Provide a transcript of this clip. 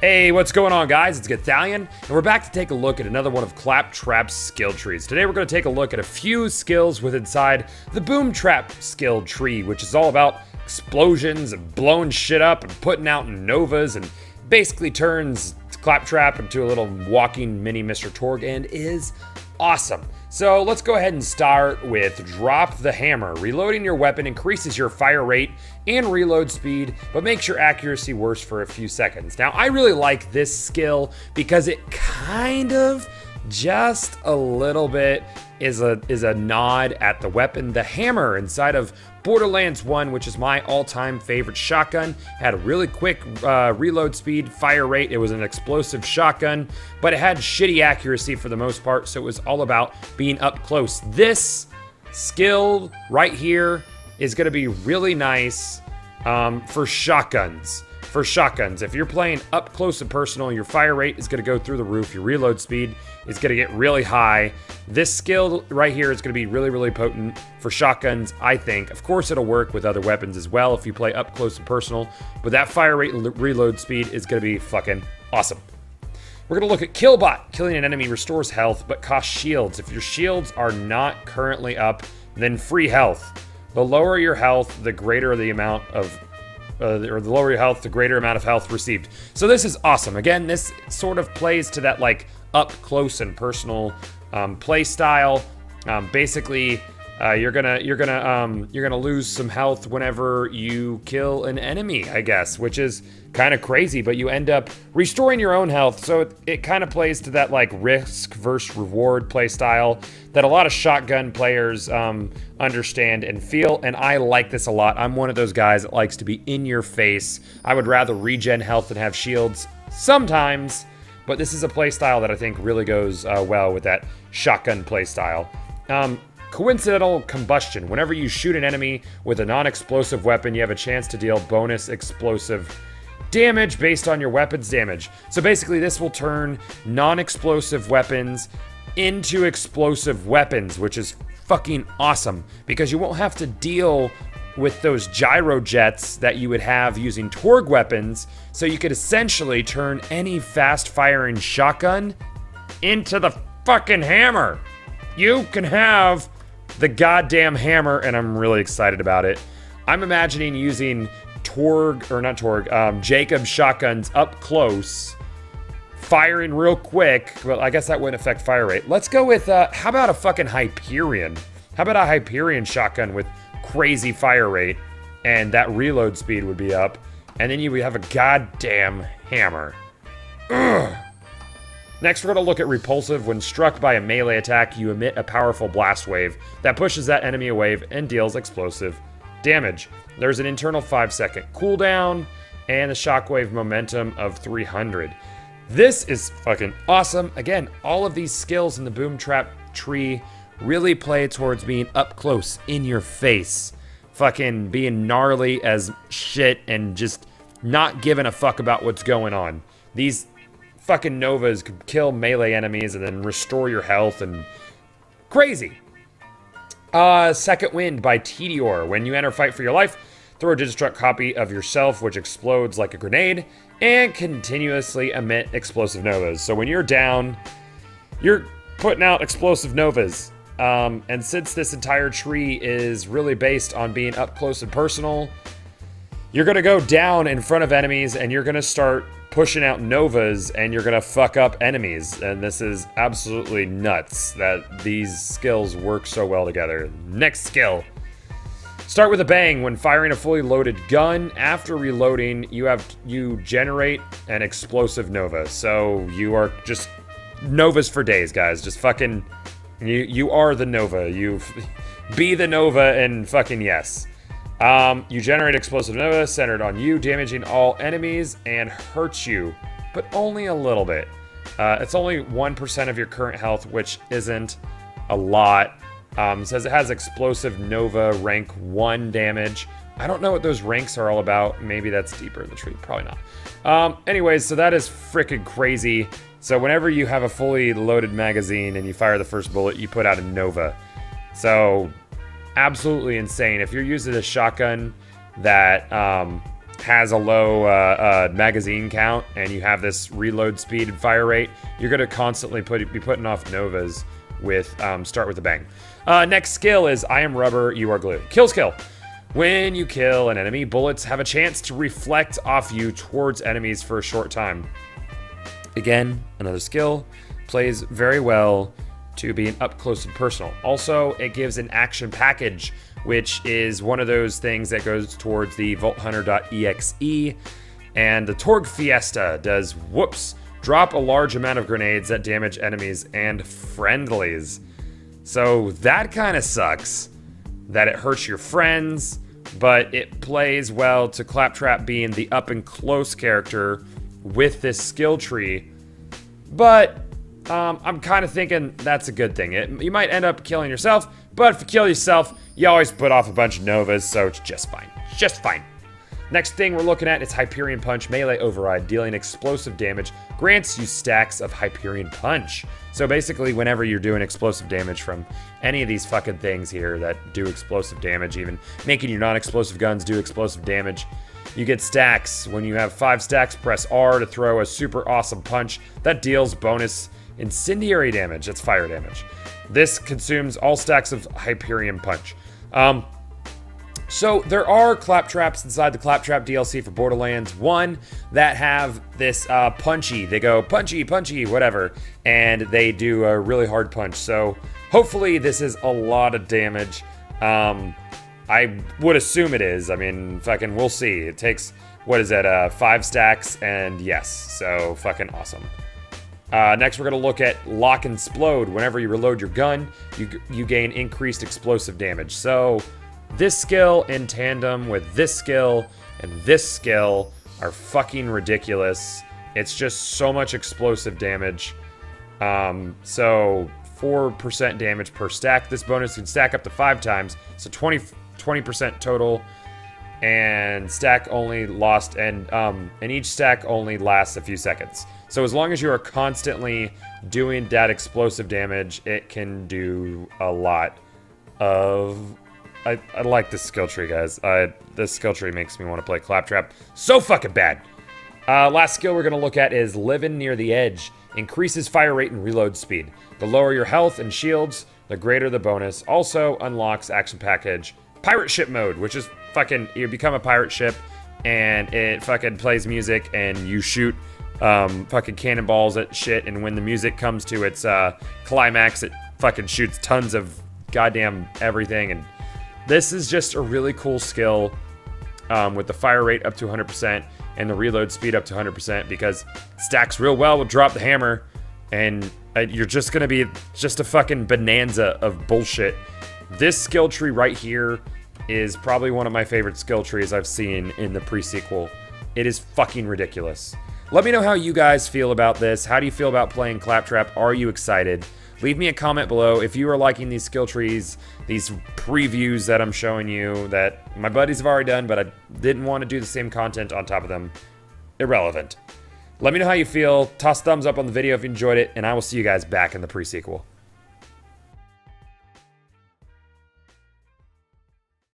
Hey, what's going on, guys? It's Gathalion, and we're back to take a look at another one of Claptrap's skill trees. Today we're going to take a look at a few skills with inside the Boomtrap skill tree, which is all about explosions and blowing shit up and putting out novas, and basically turns Claptrap into a little walking mini Mr. Torg and is awesome. So let's go ahead and start with drop the hammer. Reloading your weapon increases your fire rate and reload speed, but makes your accuracy worse for a few seconds. Now, I really like this skill because it kind of just a little bit is a nod at the weapon. The hammer inside of Borderlands 1, which is my all-time favorite shotgun, had a really quick reload speed, fire rate. It was an explosive shotgun, but it had shitty accuracy for the most part, so it was all about being up close. This skill right here is going to be really nice for shotguns. For shotguns, if you're playing up close and personal, your fire rate is going to go through the roof. Your reload speed is going to get really high. This skill right here is going to be really, really potent for shotguns, I think. Of course, it'll work with other weapons as well if you play up close and personal, but that fire rate and reload speed is going to be fucking awesome. We're going to look at Killbot. Killing an enemy restores health, but costs shields. If your shields are not currently up, then free health. The lower your health, the greater the amount of or the lower your health, the greater amount of health received. So this is awesome. Again, this sort of plays to that like up close and personal play style. Basically, you're gonna lose some health whenever you kill an enemy, I guess, which is kind of crazy. But you end up restoring your own health, so it kind of plays to that like risk versus reward play style that a lot of shotgun players understand and feel. And I like this a lot. I'm one of those guys that likes to be in your face. I would rather regen health than have shields sometimes, but this is a play style that I think really goes well with that shotgun play style. Coincidental combustion. Whenever you shoot an enemy with a non-explosive weapon, you have a chance to deal bonus explosive damage based on your weapon's damage. So basically, this will turn non-explosive weapons into explosive weapons, which is fucking awesome because you won't have to deal with those gyro jets that you would have using Torg weapons. So you could essentially turn any fast-firing shotgun into the fucking hammer. You can have the goddamn hammer, and I'm really excited about it. I'm imagining using Jacob shotguns up close, firing real quick. Well, I guess that wouldn't affect fire rate. Let's go with, how about a fucking Hyperion? How about a Hyperion shotgun with crazy fire rate, and that reload speed would be up, and then you would have a goddamn hammer. Ugh. Next, we're going to look at repulsive. When struck by a melee attack, you emit a powerful blast wave that pushes that enemy away and deals explosive damage. There's an internal 5-second cooldown and a shockwave momentum of 300. This is fucking awesome. Again, all of these skills in the Boomtrap tree really play towards being up close, in your face, fucking being gnarly as shit and just not giving a fuck about what's going on. These fucking novas could kill melee enemies and then restore your health, and crazy. Second Wind by Tedior. When you enter Fight for Your Life, throw a Digistruct copy of yourself, which explodes like a grenade, and continuously emit explosive novas. So when you're down, you're putting out explosive novas. And since this entire tree is really based on being up close and personal, you're gonna go down in front of enemies and you're gonna start pushing out novas and you're gonna fuck up enemies. And this is absolutely nuts that these skills work so well together. Next skill. Start with a bang. When firing a fully loaded gun, after reloading, you generate an explosive nova. So you are just novas for days, guys. Just fucking, you are the nova. You be the nova and fucking yes. You generate explosive nova centered on you, damaging all enemies and hurts you, but only a little bit. It's only 1% of your current health, which isn't a lot. Says it has explosive nova rank 1 damage. I don't know what those ranks are all about. Maybe that's deeper in the tree. Probably not. Anyways, so that is freaking crazy. So whenever you have a fully loaded magazine and you fire the first bullet, you put out a nova. So absolutely insane. If you're using a shotgun that has a low magazine count and you have this reload speed and fire rate, you're going to constantly be putting off Novas with Start with a Bang. Next skill is I am rubber, you are glue. Kill skill. When you kill an enemy, bullets have a chance to reflect off you towards enemies for a short time. Again, another skill. Plays very well to being up close and personal. Also, it gives an action package, which is one of those things that goes towards the VaultHunter.exe. And the Torg Fiesta does, whoops, drop a large amount of grenades that damage enemies and friendlies. So that kind of sucks, that it hurts your friends, but it plays well to Claptrap being the up and close character with this skill tree. But I'm kind of thinking that's a good thing. You might end up killing yourself, but if you kill yourself, you always put off a bunch of Novas, so it's just fine. Just fine. Next thing we're looking at is Hyperion Punch Melee Override. Dealing explosive damage grants you stacks of Hyperion Punch. So basically, whenever you're doing explosive damage from any of these fucking things here that do explosive damage, even making your non-explosive guns do explosive damage, you get stacks. When you have 5 stacks, press R to throw a super awesome punch that deals bonus incendiary damage. That's fire damage. This consumes all stacks of Hyperion Punch. So there are Claptraps inside the Claptrap DLC for Borderlands 1 that have this punchy. They go punchy, punchy, whatever, and they do a really hard punch. So hopefully this is a lot of damage. I would assume it is. I mean, fucking, we'll see. It takes, what is that, 5 stacks, and yes, so fucking awesome. Next, we're going to look at Lock and Explode. Whenever you reload your gun, you gain increased explosive damage. So this skill in tandem with this skill and this skill are fucking ridiculous. It's just so much explosive damage. So 4% damage per stack. This bonus can stack up to 5 times, so 20% total. And stack only lost, and each stack only lasts a few seconds. So as long as you are constantly doing that explosive damage, it can do a lot of... I like this skill tree, guys. This skill tree makes me want to play Claptrap so fucking bad. Last skill we're going to look at is Living Near the Edge. Increases fire rate and reload speed. The lower your health and shields, the greater the bonus. Also unlocks action package Pirate Ship mode, which is fucking, you become a pirate ship and it fucking plays music and you shoot fucking cannonballs at shit, and when the music comes to its climax, it fucking shoots tons of goddamn everything. And this is just a really cool skill with the fire rate up to 100% and the reload speed up to 100% because it stacks real well with Drop the Hammer, and you're just gonna be just a fucking bonanza of bullshit. This skill tree right here is probably one of my favorite skill trees I've seen in the pre-sequel. It is fucking ridiculous. Let me know how you guys feel about this. How do you feel about playing Claptrap? Are you excited? Leave me a comment below if you are liking these skill trees, these previews that I'm showing you that my buddies have already done, but I didn't want to do the same content on top of them. Irrelevant. Let me know how you feel. Toss a thumbs up on the video if you enjoyed it, and I will see you guys back in the pre-sequel.